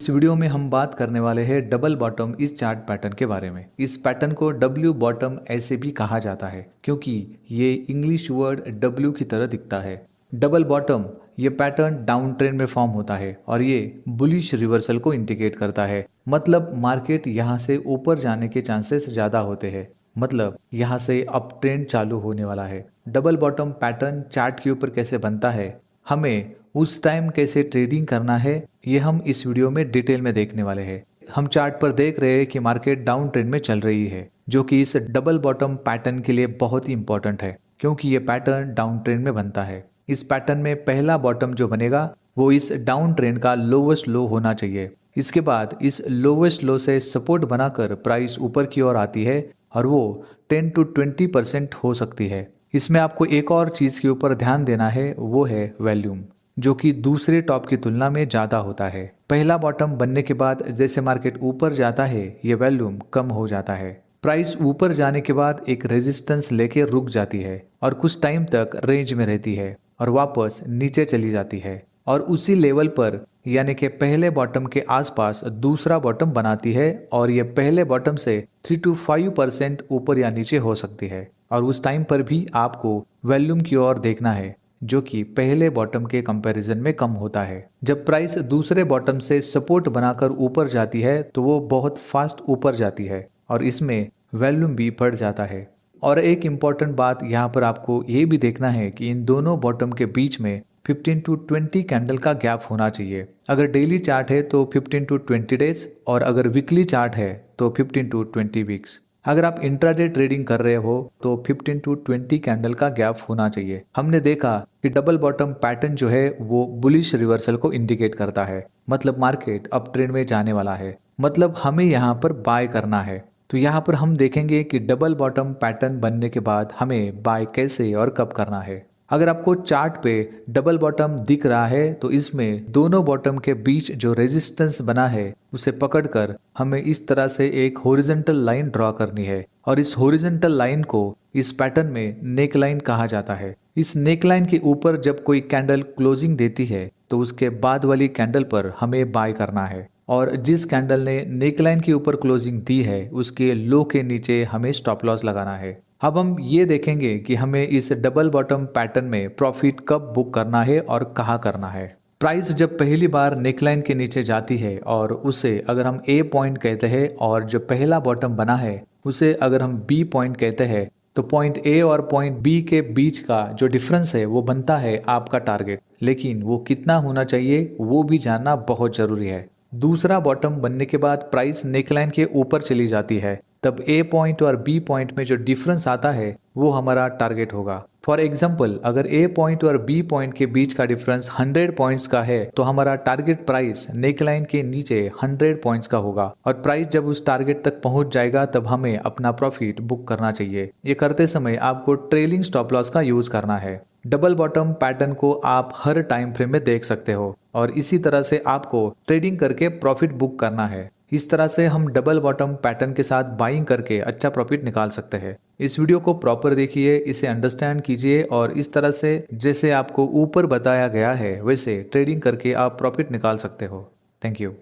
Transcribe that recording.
इस वीडियो में हम बात करने वाले हैं डबल बॉटम इस चार्ट पैटर्न के बारे में। इस पैटर्न को डब्ल्यू बॉटम ऐसे भी कहा जाता है क्योंकि ये इंग्लिश वर्ड डब्ल्यू की तरह दिखता है। डबल बॉटम ये पैटर्न डाउन ट्रेंड में फॉर्म होता है और ये बुलिश रिवर्सल को इंडिकेट करता है। मतलब मार्केट यहाँ से ऊपर जाने के चांसेस ज़्यादा होते हैं। मतलब यहाँ से अप ट्रेंड चालू होने वाला है। डबल बॉटम पैटर्न चार्ट के ऊपर कैसे बनता है, हमें उस टाइम कैसे ट्रेडिंग करना है, ये हम इस वीडियो में डिटेल में देखने वाले हैं। हम चार्ट पर देख रहे हैं कि मार्केट डाउन ट्रेंड में चल रही है, जो कि इस डबल बॉटम पैटर्न के लिए बहुत ही इंपॉर्टेंट है क्योंकि ये पैटर्न डाउन ट्रेंड में बनता है। इस पैटर्न में पहला बॉटम जो बनेगा वो इस डाउन ट्रेंड का लोवेस्ट लो होना चाहिए। इसके बाद इस लोवेस्ट लो से सपोर्ट बनाकर प्राइस ऊपर की ओर आती है और वो 10 to 20% हो सकती है। इसमें आपको एक और चीज़ के ऊपर ध्यान देना है, वो है वॉल्यूम, जो कि दूसरे टॉप की तुलना में ज़्यादा होता है। पहला बॉटम बनने के बाद जैसे मार्केट ऊपर जाता है ये वॉल्यूम कम हो जाता है। प्राइस ऊपर जाने के बाद एक रेजिस्टेंस लेके रुक जाती है और कुछ टाइम तक रेंज में रहती है और वापस नीचे चली जाती है और उसी लेवल पर यानी कि पहले बॉटम के आसपास दूसरा बॉटम बनाती है और ये पहले बॉटम से 3 to 5% ऊपर या नीचे हो सकती है। और उस टाइम पर भी आपको वॉल्यूम की ओर देखना है, जो कि पहले बॉटम के कंपैरिजन में कम होता है। जब प्राइस दूसरे बॉटम से सपोर्ट बनाकर ऊपर जाती है तो वो बहुत फास्ट ऊपर जाती है और इसमें वॉल्यूम भी बढ़ जाता है। और एक इम्पॉर्टेंट बात यहाँ पर आपको ये भी देखना है कि इन दोनों बॉटम के बीच में 15 to 20 कैंडल का गैप होना चाहिए। अगर डेली चार्ट है तो 15 to 20 डेज और अगर वीकली चार्ट है तो 15 to 20 वीक्स। अगर आप इंट्राडे ट्रेडिंग कर रहे हो तो 15 to 20 कैंडल का गैप होना चाहिए। हमने देखा कि डबल बॉटम पैटर्न जो है वो बुलिश रिवर्सल को इंडिकेट करता है। मतलब मार्केट अप ट्रेंड में जाने वाला है, मतलब हमें यहाँ पर बाय करना है। तो यहाँ पर हम देखेंगे कि डबल बॉटम पैटर्न बनने के बाद हमें बाय कैसे और कब करना है। अगर आपको चार्ट पे डबल बॉटम दिख रहा है तो इसमें दोनों बॉटम के बीच जो रेजिस्टेंस बना है उसे पकड़कर हमें इस तरह से एक हॉरिजॉन्टल लाइन ड्रॉ करनी है और इस हॉरिजॉन्टल लाइन को इस पैटर्न में नेक लाइन कहा जाता है। इस नेक लाइन के ऊपर जब कोई कैंडल क्लोजिंग देती है तो उसके बाद वाली कैंडल पर हमें बाय करना है और जिस कैंडल ने नेक लाइन के ऊपर क्लोजिंग दी है उसके लो के नीचे हमें स्टॉप लॉस लगाना है। अब हम ये देखेंगे कि हमें इस डबल बॉटम पैटर्न में प्रॉफिट कब बुक करना है और कहाँ करना है। प्राइस जब पहली बार नेकलाइन के नीचे जाती है और उसे अगर हम ए पॉइंट कहते हैं और जो पहला बॉटम बना है उसे अगर हम बी पॉइंट कहते हैं तो पॉइंट ए और पॉइंट बी के बीच का जो डिफरेंस है वो बनता है आपका टारगेट। लेकिन वो कितना होना चाहिए वो भी जानना बहुत जरूरी है। दूसरा बॉटम बनने के बाद प्राइस नेकलाइन के ऊपर चली जाती है, तब ए पॉइंट और बी पॉइंट में जो डिफरेंस आता है वो हमारा टारगेट होगा। फॉर एग्जाम्पल अगर ए पॉइंट और बी पॉइंट के बीच का डिफरेंस 100 पॉइंट्स का है तो हमारा टारगेट प्राइस नेकलाइन के नीचे 100 पॉइंट्स का होगा और प्राइस जब उस टारगेट तक पहुंच जाएगा तब हमें अपना प्रॉफिट बुक करना चाहिए। ये करते समय आपको ट्रेलिंग स्टॉप लॉस का यूज करना है। डबल बॉटम पैटर्न को आप हर टाइम फ्रेम में देख सकते हो और इसी तरह से आपको ट्रेडिंग करके प्रॉफिट बुक करना है। इस तरह से हम डबल बॉटम पैटर्न के साथ बाइंग करके अच्छा प्रॉफिट निकाल सकते हैं। इस वीडियो को प्रॉपर देखिए, इसे अंडरस्टैंड कीजिए और इस तरह से जैसे आपको ऊपर बताया गया है वैसे ट्रेडिंग करके आप प्रॉफिट निकाल सकते हो। Thank you.